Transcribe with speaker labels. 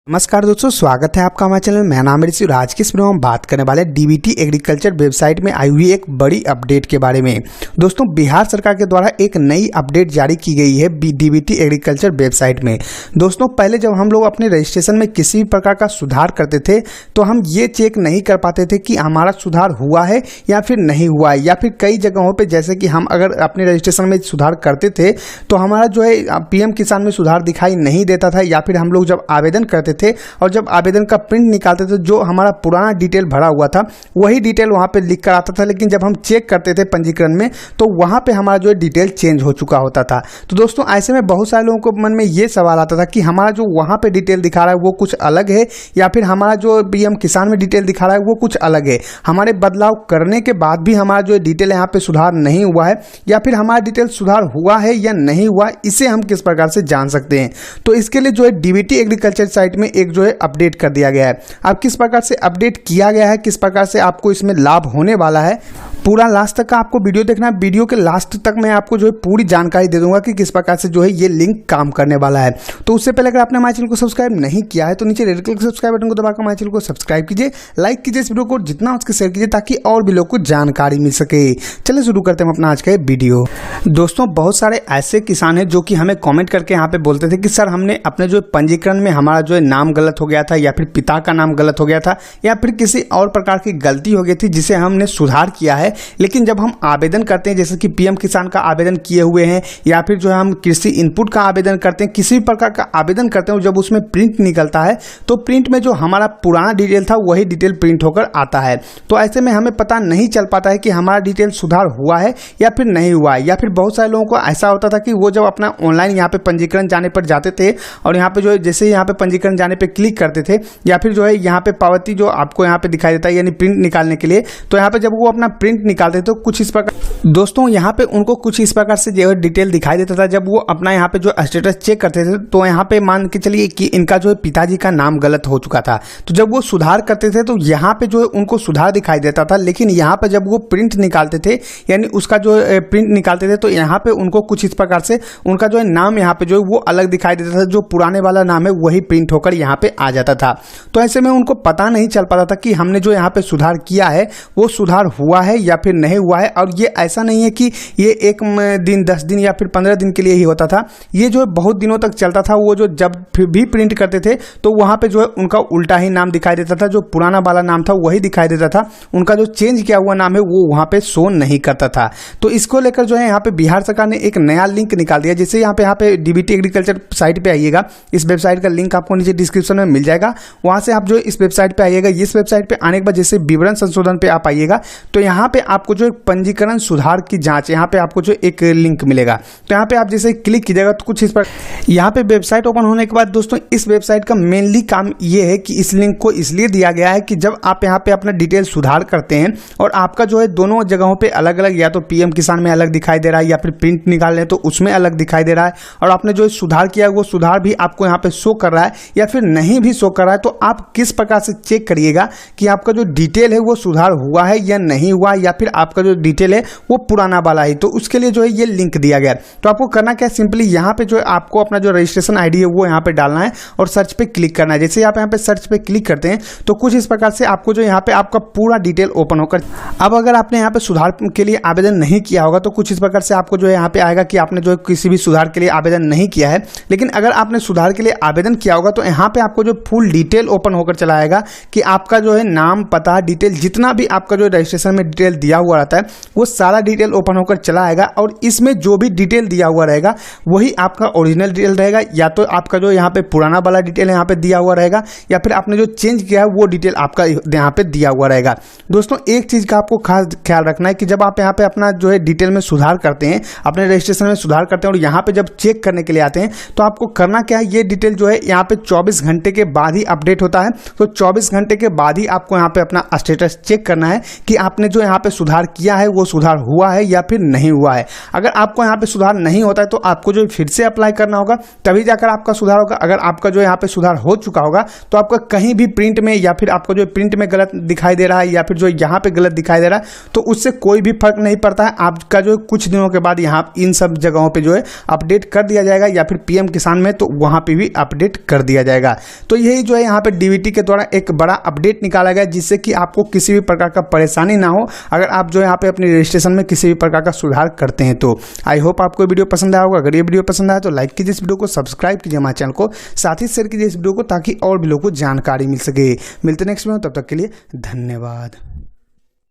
Speaker 1: नमस्कार दोस्तों, स्वागत है आपका हमारे चैनल। मेरा नाम है ऋषि। आज की इस वीडियो में हम बात करने वाले डीबीटी एग्रीकल्चर वेबसाइट में आई हुई एक बड़ी अपडेट के बारे में। दोस्तों, बिहार सरकार के द्वारा एक नई अपडेट जारी की गई है डीबीटी एग्रीकल्चर वेबसाइट में। दोस्तों, पहले जब हम लोग अपने रजिस्ट्रेशन में किसी भी प्रकार का सुधार करते थे तो हम ये चेक नहीं कर पाते थे कि हमारा सुधार हुआ है या फिर नहीं हुआ है, या फिर कई जगहों पर जैसे कि हम अगर अपने रजिस्ट्रेशन में सुधार करते थे तो हमारा जो है पीएम किसान में सुधार दिखाई नहीं देता था, या फिर हम लोग जब आवेदन करते थे और जब आवेदन का प्रिंट निकालते थे जो हमारा पुराना डिटेल भरा हुआ था वही डिटेल वहां पे लिख कर आता था, लेकिन जब हम चेक करते थे पंजीकरण में तो वहां पे हमारा जो डिटेल चेंज हो चुका होता था। तो दोस्तों, ऐसे में बहुत सारे लोगों को मन में ये सवाल आता था कि हमारा जो वहां पे डिटेल दिखा रहा है वो कुछ अलग है, या फिर हमारा जो पीएम किसान में डिटेल दिखा रहा है वो कुछ अलग है। हमारे बदलाव करने के बाद भी हमारा जो डिटेल यहाँ पे सुधार नहीं हुआ है, या फिर हमारा डिटेल सुधार हुआ है या नहीं हुआ, इसे हम किस प्रकार से जान सकते हैं। तो इसके लिए जो है डीबीटी एग्रीकल्चर साइट में एक जो है अपडेट कर दिया गया है। अब किस प्रकार से अपडेट किया गया है, किस प्रकार से आपको इसमें लाभ होने वाला है, पूरा लास्ट तक का आपको वीडियो देखना है। वीडियो के लास्ट तक मैं आपको जो है पूरी जानकारी दे दूंगा कि किस प्रकार से जो है ये लिंक काम करने वाला है। तो उससे पहले अगर आपने हमारे चैनल को सब्सक्राइब नहीं किया है तो नीचे रेड कलर के सब्सक्राइब बटन को दबाकर हमारे चैनल को सब्सक्राइब कीजिए, लाइक कीजिए इस वीडियो को, जितना उसके शेयर कीजिए ताकि और भी लोग को जानकारी मिल सके। चलिए शुरू करते हैं अपना आज का वीडियो। दोस्तों, बहुत सारे ऐसे किसान हैं जो कि हमें कॉमेंट करके यहाँ पे बोलते थे कि सर हमने अपने जो पंजीकरण में हमारा जो है नाम गलत हो गया था, या फिर पिता का नाम गलत हो गया था, या फिर किसी और प्रकार की गलती हो गई थी जिसे हमने सुधार किया है, लेकिन जब हम आवेदन करते हैं जैसे कि पीएम किसान का आवेदन किए हुए हैं, या फिर जो है हम कृषि इनपुट का आवेदन करते हैं, किसी भी प्रकार का आवेदन करते हैं, जब उसमें प्रिंट निकलता है तो प्रिंट में जो हमारा पुराना डिटेल था वही डिटेल प्रिंट होकर आता है। तो ऐसे में हमें पता नहीं चल पाता है कि हमारा डिटेल सुधार हुआ है या फिर नहीं हुआ है। या फिर बहुत सारे लोगों को ऐसा होता था कि वो जब अपना ऑनलाइन यहाँ पे पंजीकरण जाने पर जाते थे और यहाँ पे जो है जैसे ही यहाँ पे पंजीकरण जाने पर क्लिक करते थे, या फिर जो है यहाँ पे पावती जो आपको यहाँ पे दिखाई देता है यानी प्रिंट निकालने के लिए, तो यहाँ पे जब वो अपना प्रिंट निकालते थे तो कुछ इस प्रकार दोस्तों यहाँ पे उनको कुछ इस प्रकार से जो डिटेल दिखाई देता था। जब वो अपना यहाँ पे जो स्टेटस चेक करते थे तो यहाँ पे मान के चलिए कि इनका जो है पिताजी का नाम गलत हो चुका था, तो जब वो सुधार करते थे तो यहाँ पे जो है उनको सुधार दिखाई देता था, लेकिन यहाँ पे जब वो प्रिंट निकालते थे यानी उसका जो प्रिंट निकालते थे तो यहाँ पे उनको कुछ इस प्रकार से उनका जो है नाम यहाँ पे जो है वो अलग दिखाई देता था, जो पुराने वाला नाम है वही प्रिंट होकर यहाँ पे आ जाता था। तो ऐसे में उनको पता नहीं चल पाता था कि हमने जो यहाँ पे सुधार किया है वो सुधार हुआ है या फिर नहीं हुआ है। और ये ऐसा नहीं है कि ये एक दिन 10 दिन या फिर 15 दिन के लिए ही होता था, ये जो है बहुत दिनों तक चलता था। वो जो जब भी प्रिंट करते थे तो वहाँ पे जो है उनका उल्टा ही नाम दिखाई देता था, जो पुराना वाला नाम था वही दिखाई देता था, उनका जो चेंज किया हुआ नाम है वो वहाँ पे शो नहीं करता था। तो इसको लेकर जो है यहाँ पे बिहार सरकार ने एक नया लिंक निकाल दिया। जैसे यहाँ पे डीबीटी एग्रीकल्चर साइट पे आइएगा, इस वेबसाइट का लिंक आपको नीचे डिस्क्रिप्शन में मिल जाएगा, वहाँ से आप जो इस वेबसाइट पे आइएगा। इस वेबसाइट पे आने के बाद जैसे विवरण संशोधन पे आप आइएगा तो यहाँ पे आपको जो पंजीकरण सुधार की जांच, यहाँ पे आपको जो एक लिंक मिलेगा, तो यहाँ पे आप जैसे क्लिक कीजिएगा तो कुछ इस पर यहाँ पे वेबसाइट ओपन होने के बाद दोस्तों इस वेबसाइट का मेनली काम ये है कि इस लिंक को इसलिए दिया गया है कि जब आप यहाँ पे अपना डिटेल सुधार करते हैं और आपका जो है दोनों जगहों पे अलग अलग, या तो पीएम किसान में अलग दिखाई दे रहा है या फिर प्रिंट निकाल रहे हैं तो उसमें अलग दिखाई दे रहा है, और आपने जो सुधार किया है वो सुधार भी आपको यहाँ पे शो कर रहा है या फिर नहीं भी शो कर रहा है, तो आप किस प्रकार से चेक करिएगा कि आपका जो डिटेल है वो सुधार हुआ है या नहीं हुआ, या फिर आपका जो डिटेल है वो पुराना वाला है। तो उसके लिए जो है ये लिंक दिया गया। तो आपको करना क्या है, सिंपली यहाँ पे जो है आपको अपना जो रजिस्ट्रेशन आईडी है वो यहाँ पे डालना है और सर्च पे क्लिक करना है। जैसे आप यहाँ पे सर्च पे क्लिक करते हैं तो कुछ इस प्रकार से आपको जो यहाँ पे आपका पूरा डिटेल ओपन होकर, अब अगर आपने यहाँ पे सुधार के लिए आवेदन नहीं किया होगा तो कुछ इस प्रकार से आपको जो है यहाँ पे आएगा कि आपने जो है किसी भी सुधार के लिए आवेदन नहीं किया है। लेकिन अगर आपने सुधार के लिए आवेदन किया होगा तो यहाँ पे आपको जो फुल डिटेल ओपन होकर चला आएगा कि आपका जो है नाम, पता, डिटेल, जितना भी आपका जो रजिस्ट्रेशन में डिटेल दिया हुआ रहता है वो सारा डिटेल ओपन होकर चला आएगा, और इसमें जो भी डिटेल दिया हुआ रहेगा वही आपका ओरिजिनल डिटेल रहेगा, या तो आपका जो यहाँ पे पुराना वाला डिटेल यहाँ पे दिया हुआ रहेगा, या फिर आपने जो चेंज किया है वो डिटेल आपका यहाँ पे दिया हुआ रहेगा। दोस्तों, एक चीज़ का आपको खास ख्याल रखना है कि जब आप यहाँ पे अपना जो है डिटेल में सुधार करते हैं, अपने रजिस्ट्रेशन में सुधार करते हैं और यहाँ पे जब चेक करने के लिए आते हैं तो आपको करना क्या है, ये डिटेल जो है यहाँ पे 24 घंटे के बाद ही अपडेट होता है। तो 24 घंटे के बाद ही आपको यहाँ पे अपना स्टेटस चेक करना है कि आपने जो यहाँ पे सुधार किया है वो सुधार हुआ है या फिर नहीं हुआ है। अगर आपको यहाँ पे सुधार नहीं होता है तो आपको जो फिर से अप्लाई करना होगा, तभी जाकर आपका सुधार होगा। अगर आपका जो यहाँ पे सुधार हो चुका होगा तो आपका कहीं भी प्रिंट में या फिर आपको जो प्रिंट में गलत दिखाई दे रहा है या फिर जो यहाँ पे गलत दिखाई दे रहा है तो उससे कोई भी फर्क नहीं पड़ता है। आपका जो कुछ दिनों के बाद यहाँ इन सब जगहों पे जो है अपडेट कर दिया जाएगा, या फिर पीएम किसान में तो वहाँ पे भी अपडेट कर दिया जाएगा। तो यही जो है यहाँ पे डीबीटी के द्वारा एक बड़ा अपडेट निकाला गया, जिससे कि आपको किसी भी प्रकार का परेशानी ना हो अगर आप जो यहाँ पे अपने रजिस्ट्रेशन में किसी भी प्रकार का सुधार करते हैं। तो आई होप आपको वीडियो पसंद आया होगा। अगर ये वीडियो पसंद आया तो लाइक कीजिए इस वीडियो को, सब्सक्राइब कीजिए हमारे चैनल को, साथ ही शेयर कीजिए इस वीडियो को ताकि और भी लोगों को जानकारी मिल सके। मिलते नेक्स्ट में, तब तक के लिए धन्यवाद।